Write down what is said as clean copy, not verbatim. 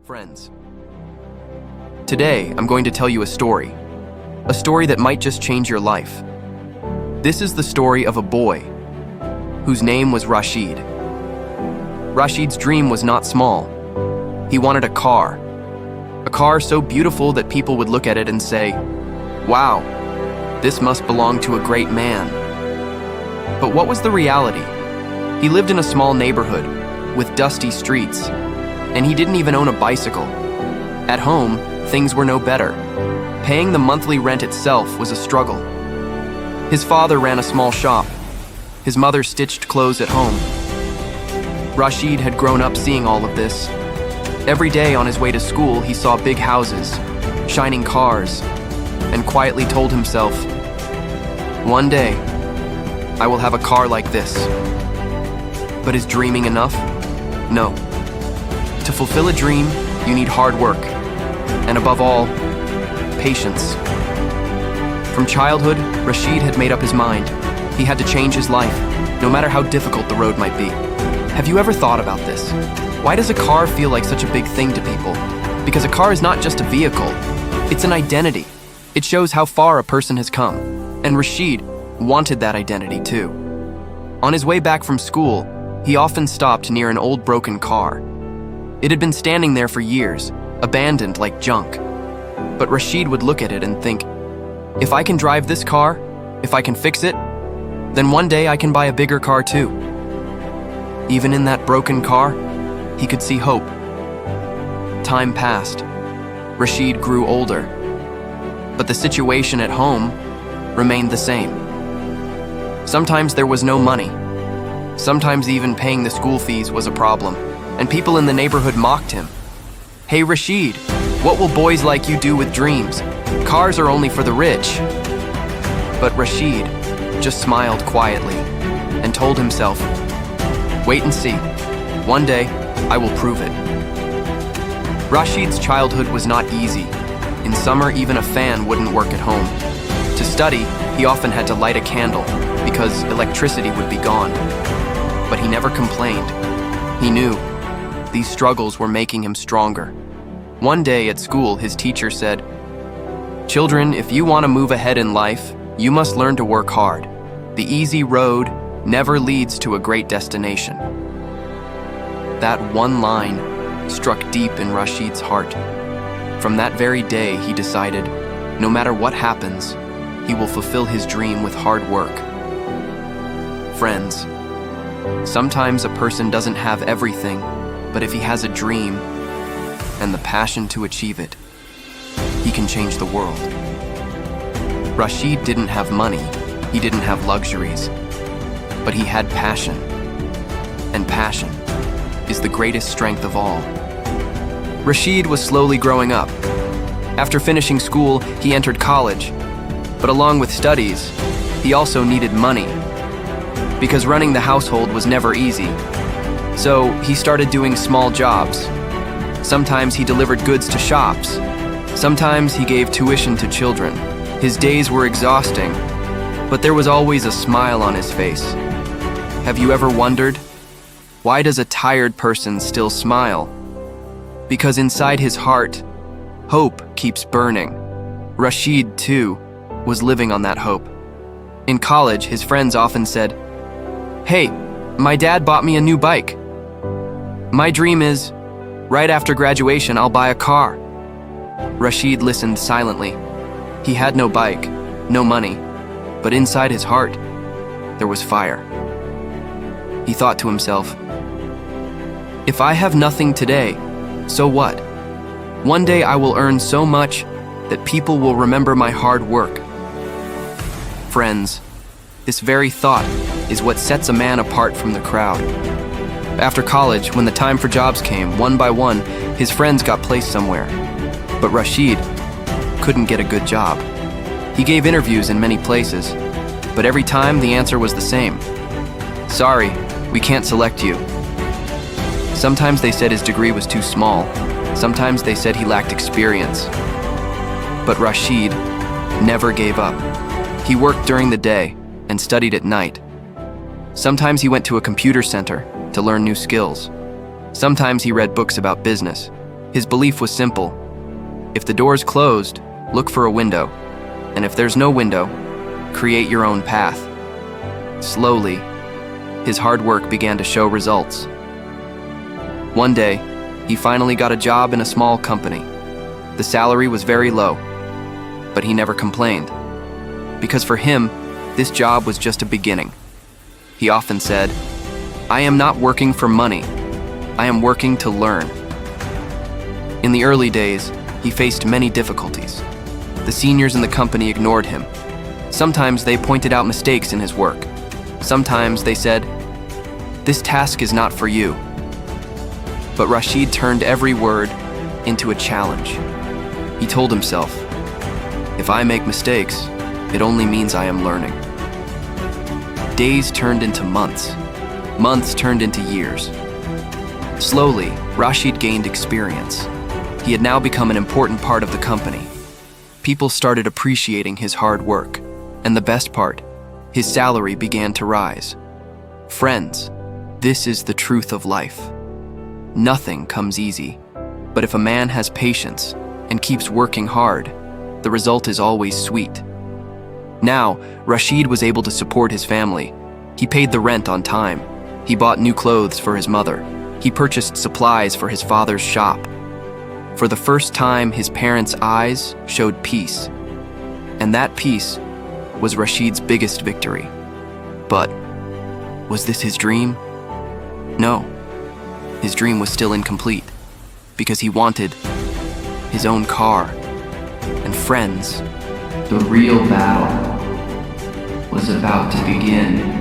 Friends, today I'm going to tell you a story that might just change your life. This is the story of a boy whose name was Rashid. Rashid's dream was not small. He wanted a car so beautiful that people would look at it and say, "Wow, this must belong to a great man." But what was the reality? He lived in a small neighborhood with dusty streets, and he didn't even own a bicycle. At home, things were no better. Paying the monthly rent itself was a struggle. His father ran a small shop. His mother stitched clothes at home. Rashid had grown up seeing all of this. Every day on his way to school, he saw big houses, shining cars, and quietly told himself, "One day, I will have a car like this." But is dreaming enough? No. To fulfill a dream, you need hard work, and above all, patience. From childhood, Rashid had made up his mind. He had to change his life, no matter how difficult the road might be. Have you ever thought about this? Why does a car feel like such a big thing to people? Because a car is not just a vehicle, it's an identity. It shows how far a person has come, and Rashid wanted that identity too. On his way back from school, he often stopped near an old broken car. It had been standing there for years, abandoned like junk. But Rashid would look at it and think, if I can drive this car, if I can fix it, then one day I can buy a bigger car too. Even in that broken car, he could see hope. Time passed. Rashid grew older, but the situation at home remained the same. Sometimes there was no money. Sometimes even paying the school fees was a problem, and people in the neighborhood mocked him. "Hey Rashid, what will boys like you do with dreams? Cars are only for the rich." But Rashid just smiled quietly and told himself, "Wait and see. One day, I will prove it." Rashid's childhood was not easy. In summer, even a fan wouldn't work at home. To study, he often had to light a candle because electricity would be gone. But he never complained. He knew these struggles were making him stronger. One day at school, his teacher said, "Children, if you want to move ahead in life, you must learn to work hard. The easy road never leads to a great destination." That one line struck deep in Rashid's heart. From that very day, he decided, no matter what happens, he will fulfill his dream with hard work. Friends, sometimes a person doesn't have everything, but if he has a dream and the passion to achieve it, he can change the world. Rashid didn't have money, he didn't have luxuries, but he had passion, and passion is the greatest strength of all. Rashid was slowly growing up. After finishing school, he entered college, but along with studies, he also needed money, because running the household was never easy. So he started doing small jobs. Sometimes he delivered goods to shops. Sometimes he gave tuition to children. His days were exhausting, but there was always a smile on his face. Have you ever wondered, why does a tired person still smile? Because inside his heart, hope keeps burning. Rashid, too, was living on that hope. In college, his friends often said, "Hey, my dad bought me a new bike. My dream is, right after graduation, I'll buy a car." Rashid listened silently. He had no bike, no money, but inside his heart, there was fire. He thought to himself, if I have nothing today, so what? One day I will earn so much that people will remember my hard work. Friends, this very thought is what sets a man apart from the crowd. After college, when the time for jobs came, one by one, his friends got placed somewhere. But Rashid couldn't get a good job. He gave interviews in many places, but every time the answer was the same. "Sorry, we can't select you." Sometimes they said his degree was too small. Sometimes they said he lacked experience. But Rashid never gave up. He worked during the day and studied at night. Sometimes he went to a computer center to learn new skills. Sometimes he read books about business. His belief was simple. If the door's closed, look for a window. And if there's no window, create your own path. Slowly, his hard work began to show results. One day, he finally got a job in a small company. The salary was very low, but he never complained. Because for him, this job was just a beginning. He often said, "I am not working for money. I am working to learn." In the early days, he faced many difficulties. The seniors in the company ignored him. Sometimes they pointed out mistakes in his work. Sometimes they said, "This task is not for you." But Rashid turned every word into a challenge. He told himself, "If I make mistakes, it only means I am learning." Days turned into months. Months turned into years. Slowly, Rashid gained experience. He had now become an important part of the company. People started appreciating his hard work, and the best part, his salary began to rise. Friends, this is the truth of life. Nothing comes easy, but if a man has patience and keeps working hard, the result is always sweet. Now, Rashid was able to support his family. He paid the rent on time. He bought new clothes for his mother. He purchased supplies for his father's shop. For the first time, his parents' eyes showed peace. And that peace was Rashid's biggest victory. But was this his dream? No. His dream was still incomplete because he wanted his own car. And friends, the real battle was about to begin.